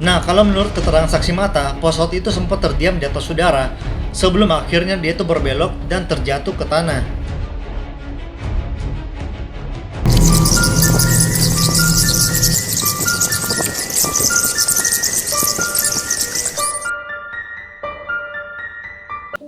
Nah, kalau menurut keterangan saksi mata, pesawat itu sempat terdiam di atas udara sebelum akhirnya dia itu berbelok dan terjatuh ke tanah.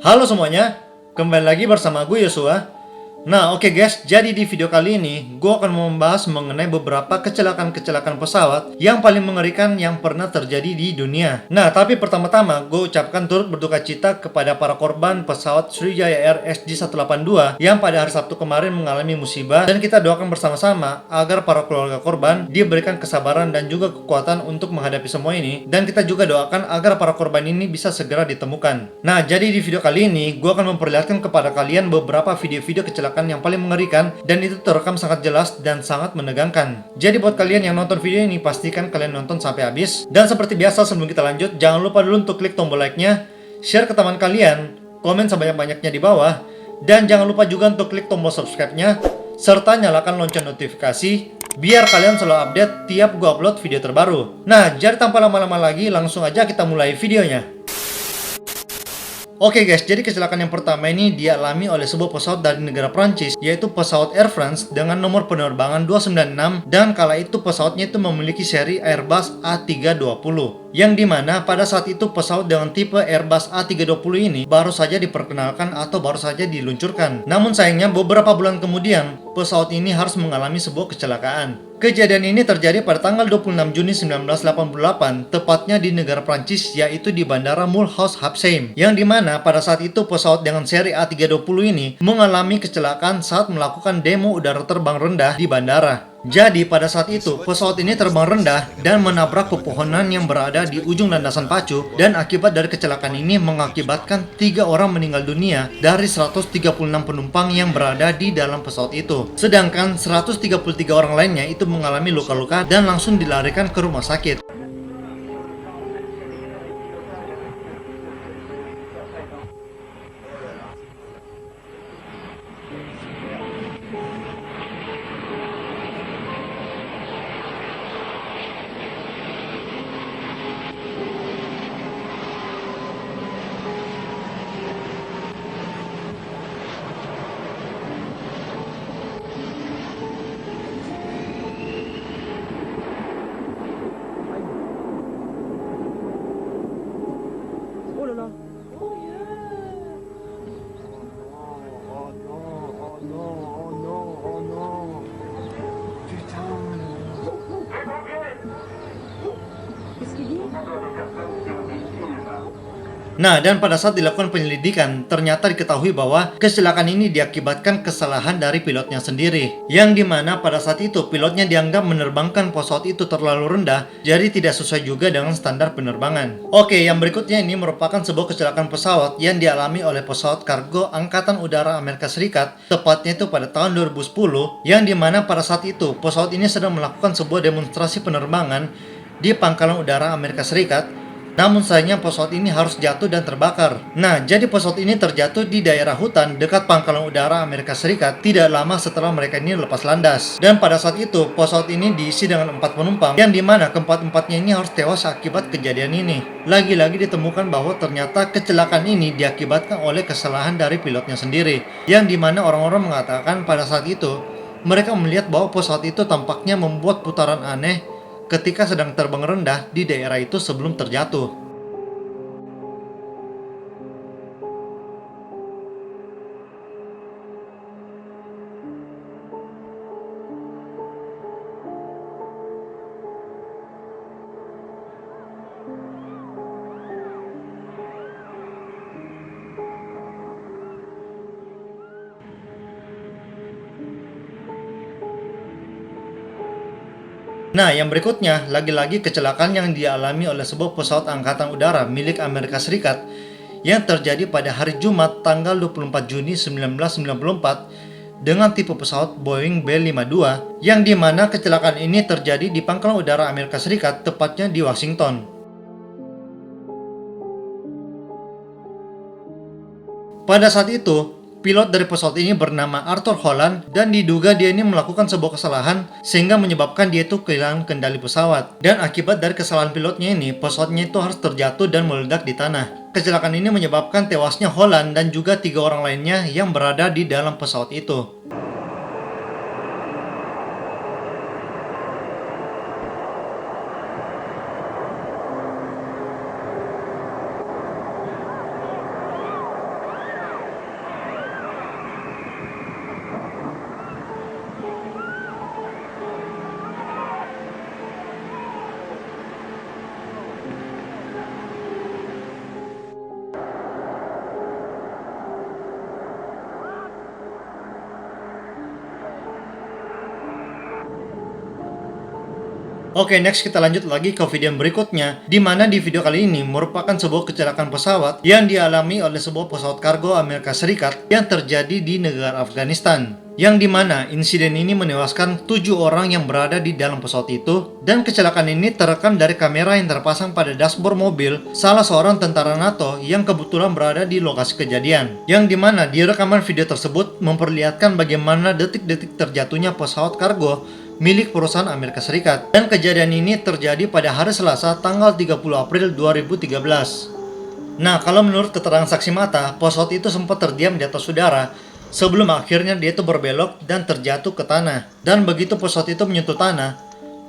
Halo semuanya, kembali lagi bersama gue Yosua. Nah oke guys, jadi di video kali ini gue akan membahas mengenai beberapa kecelakaan-kecelakaan pesawat yang paling mengerikan yang pernah terjadi di dunia. Nah tapi pertama-tama gue ucapkan turut berduka cita kepada para korban pesawat Sriwijaya Air SJ182 yang pada hari Sabtu kemarin mengalami musibah, dan kita doakan bersama-sama agar para keluarga korban diberikan kesabaran dan juga kekuatan untuk menghadapi semua ini, dan kita juga doakan agar para korban ini bisa segera ditemukan. Nah jadi di video kali ini gue akan memperlihatkan kepada kalian beberapa video-video kecelakaan yang paling mengerikan, dan itu terekam sangat jelas dan sangat menegangkan. Jadi buat kalian yang nonton video ini, pastikan kalian nonton sampai habis. Dan seperti biasa sebelum kita lanjut, jangan lupa dulu untuk klik tombol like-nya, share ke teman kalian, komen sebanyak-banyaknya di bawah, dan jangan lupa juga untuk klik tombol subscribe-nya, serta nyalakan lonceng notifikasi biar kalian selalu update tiap gua upload video terbaru. Nah, jadi tanpa lama-lama lagi, langsung aja kita mulai videonya. Oke guys, jadi kecelakaan yang pertama ini dialami oleh sebuah pesawat dari negara Prancis, yaitu pesawat Air France dengan nomor penerbangan 296, dan kala itu pesawatnya itu memiliki seri Airbus A320. Yang dimana pada saat itu pesawat dengan tipe Airbus A320 ini baru saja diperkenalkan atau baru saja diluncurkan. Namun sayangnya beberapa bulan kemudian pesawat ini harus mengalami sebuah kecelakaan. Kejadian ini terjadi pada tanggal 26 Juni 1988, tepatnya di negara Prancis, yaitu di Bandara Mulhouse Hapsheim, yang dimana pada saat itu pesawat dengan seri A320 ini mengalami kecelakaan saat melakukan demo udara terbang rendah di bandara. Jadi pada saat itu pesawat ini terbang rendah dan menabrak pepohonan yang berada di ujung landasan pacu, dan akibat dari kecelakaan ini mengakibatkan 3 orang meninggal dunia dari 136 penumpang yang berada di dalam pesawat itu. Sedangkan 133 orang lainnya itu mengalami luka-luka dan langsung dilarikan ke rumah sakit. Oh là là. Qu'est-ce qu'il dit? Nah, dan pada saat dilakukan penyelidikan, ternyata diketahui bahwa kecelakaan ini diakibatkan kesalahan dari pilotnya sendiri. Yang dimana pada saat itu pilotnya dianggap menerbangkan pesawat itu terlalu rendah, jadi tidak sesuai juga dengan standar penerbangan. Oke, yang berikutnya ini merupakan sebuah kecelakaan pesawat yang dialami oleh pesawat kargo Angkatan Udara Amerika Serikat, tepatnya itu pada tahun 2010, yang dimana pada saat itu pesawat ini sedang melakukan sebuah demonstrasi penerbangan di Pangkalan Udara Amerika Serikat. Namun sayangnya pesawat ini harus jatuh dan terbakar. Nah, jadi pesawat ini terjatuh di daerah hutan dekat Pangkalan Udara Amerika Serikat tidak lama setelah mereka ini lepas landas. Dan pada saat itu pesawat ini diisi dengan 4 penumpang, yang dimana keempat-empatnya ini harus tewas akibat kejadian ini. Lagi-lagi ditemukan bahwa ternyata kecelakaan ini diakibatkan oleh kesalahan dari pilotnya sendiri, yang dimana orang-orang mengatakan pada saat itu mereka melihat bahwa pesawat itu tampaknya membuat putaran aneh ketika sedang terbang rendah di daerah itu sebelum terjatuh. Nah, yang berikutnya, lagi-lagi kecelakaan yang dialami oleh sebuah pesawat angkatan udara milik Amerika Serikat yang terjadi pada hari Jumat tanggal 24 Juni 1994 dengan tipe pesawat Boeing B-52, yang dimana kecelakaan ini terjadi di Pangkalan Udara Amerika Serikat, tepatnya di Washington. Pada saat itu, Pilot dari pesawat ini bernama Arthur Holland dan diduga dia ini melakukan sebuah kesalahan sehingga menyebabkan dia itu kehilangan kendali pesawat. Dan akibat dari kesalahan pilotnya ini, pesawatnya itu harus terjatuh dan meledak di tanah. Kecelakaan ini menyebabkan tewasnya Holland dan juga 3 orang lainnya yang berada di dalam pesawat itu. Oke, next kita lanjut lagi ke video yang berikutnya, di mana di video kali ini merupakan sebuah kecelakaan pesawat yang dialami oleh sebuah pesawat kargo Amerika Serikat yang terjadi di negara Afghanistan. Yang dimana insiden ini menewaskan 7 orang yang berada di dalam pesawat itu, dan kecelakaan ini terekam dari kamera yang terpasang pada dashboard mobil salah seorang tentara NATO yang kebetulan berada di lokasi kejadian. Yang dimana di rekaman video tersebut memperlihatkan bagaimana detik-detik terjatuhnya pesawat kargo milik perusahaan Amerika Serikat. Dan kejadian ini terjadi pada hari Selasa tanggal 30 April 2013. Nah, kalau menurut keterangan saksi mata, pesawat itu sempat terdiam di atas udara sebelum akhirnya dia itu berbelok dan terjatuh ke tanah. Dan begitu pesawat itu menyentuh tanah,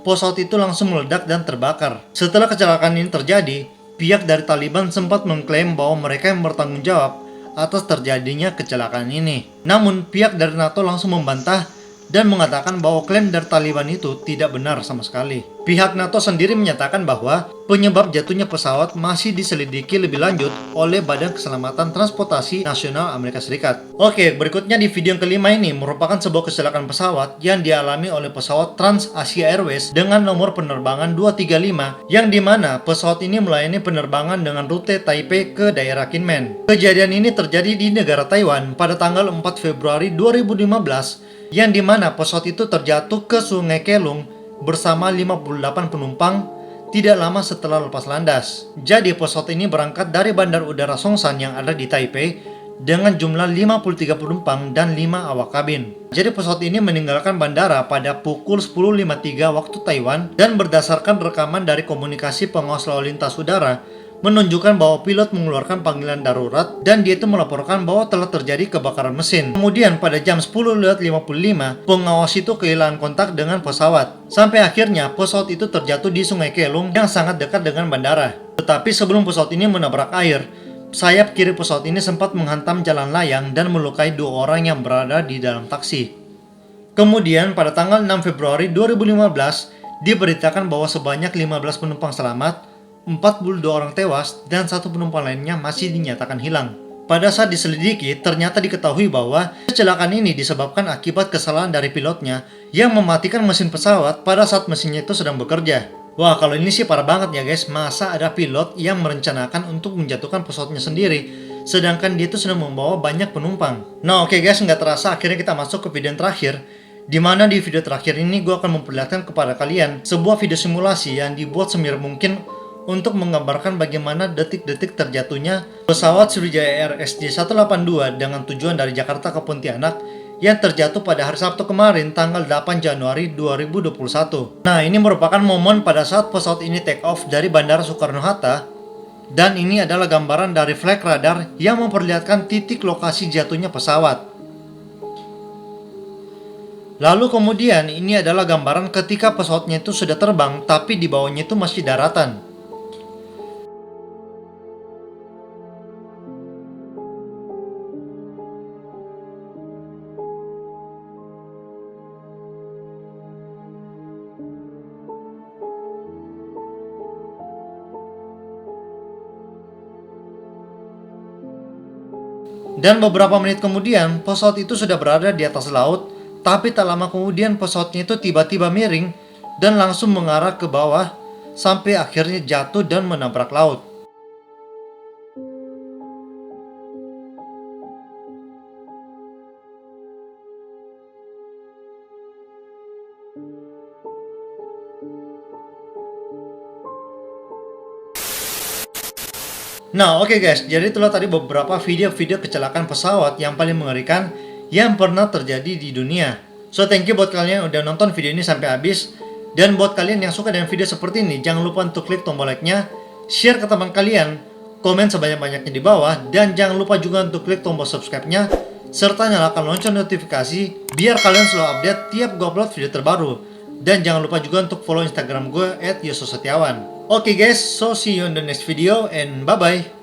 pesawat itu langsung meledak dan terbakar. Setelah kecelakaan ini terjadi, pihak dari Taliban sempat mengklaim bahwa mereka yang bertanggung jawab atas terjadinya kecelakaan ini. Namun, pihak dari NATO langsung membantah dan mengatakan bahwa klaim dari Taliban itu tidak benar sama sekali. Pihak NATO sendiri menyatakan bahwa penyebab jatuhnya pesawat masih diselidiki lebih lanjut oleh Badan Keselamatan Transportasi Nasional Amerika Serikat. Oke, berikutnya di video yang kelima ini merupakan sebuah kecelakaan pesawat yang dialami oleh pesawat Trans Asia Airways dengan nomor penerbangan 235, yang dimana pesawat ini melayani penerbangan dengan rute Taipei ke daerah Kinmen. Kejadian ini terjadi di negara Taiwan pada tanggal 4 Februari 2015, yang dimana pesawat itu terjatuh ke Sungai Kelung bersama 58 penumpang tidak lama setelah lepas landas. Jadi pesawat ini berangkat dari Bandar Udara Songshan yang ada di Taipei dengan jumlah 53 penumpang dan 5 awak kabin. Jadi pesawat ini meninggalkan bandara pada pukul 10.53 waktu Taiwan, dan berdasarkan rekaman dari komunikasi pengawas lalu lintas udara menunjukkan bahwa pilot mengeluarkan panggilan darurat dan dia itu melaporkan bahwa telah terjadi kebakaran mesin. Kemudian pada jam 10.55 pengawas itu kehilangan kontak dengan pesawat. Sampai akhirnya pesawat itu terjatuh di Sungai Kelung yang sangat dekat dengan bandara. Tetapi sebelum pesawat ini menabrak air, sayap kiri pesawat ini sempat menghantam jalan layang dan melukai 2 orang yang berada di dalam taksi. Kemudian pada tanggal 6 Februari 2015 diberitakan bahwa sebanyak 15 penumpang selamat, 42 orang tewas, dan 1 penumpang lainnya masih dinyatakan hilang. Pada saat diselidiki, ternyata diketahui bahwa kecelakaan ini disebabkan akibat kesalahan dari pilotnya yang mematikan mesin pesawat pada saat mesinnya itu sedang bekerja. Wah, kalau ini sih parah banget ya guys. Masa ada pilot yang merencanakan untuk menjatuhkan pesawatnya sendiri, sedangkan dia itu sedang membawa banyak penumpang. Nah oke guys, nggak terasa akhirnya kita masuk ke video yang terakhir, dimana di video terakhir ini gue akan memperlihatkan kepada kalian sebuah video simulasi yang dibuat semirip mungkin untuk menggambarkan bagaimana detik-detik terjatuhnya pesawat Sriwijaya Air SJ182 dengan tujuan dari Jakarta ke Pontianak yang terjatuh pada hari Sabtu kemarin tanggal 8 Januari 2021. Nah, ini merupakan momen pada saat pesawat ini take off dari Bandara Soekarno-Hatta, dan ini adalah gambaran dari flight radar yang memperlihatkan titik lokasi jatuhnya pesawat. Lalu kemudian ini adalah gambaran ketika pesawatnya itu sudah terbang tapi di bawahnya itu masih daratan. Dan beberapa menit kemudian, pesawat itu sudah berada di atas laut, tapi tak lama kemudian pesawatnya itu tiba-tiba miring dan langsung mengarah ke bawah sampai akhirnya jatuh dan menabrak laut. Nah, oke guys, jadi itulah tadi beberapa video-video kecelakaan pesawat yang paling mengerikan yang pernah terjadi di dunia. So, thank you buat kalian yang udah nonton video ini sampai habis. Dan buat kalian yang suka dengan video seperti ini, jangan lupa untuk klik tombol like-nya, share ke teman kalian, komen sebanyak-banyaknya di bawah, dan jangan lupa juga untuk klik tombol subscribe-nya, serta nyalakan lonceng notifikasi, biar kalian selalu update tiap gue upload video terbaru. Dan jangan lupa juga untuk follow Instagram gue @yosusetiawan. Oke guys, so see you in the next video and bye-bye.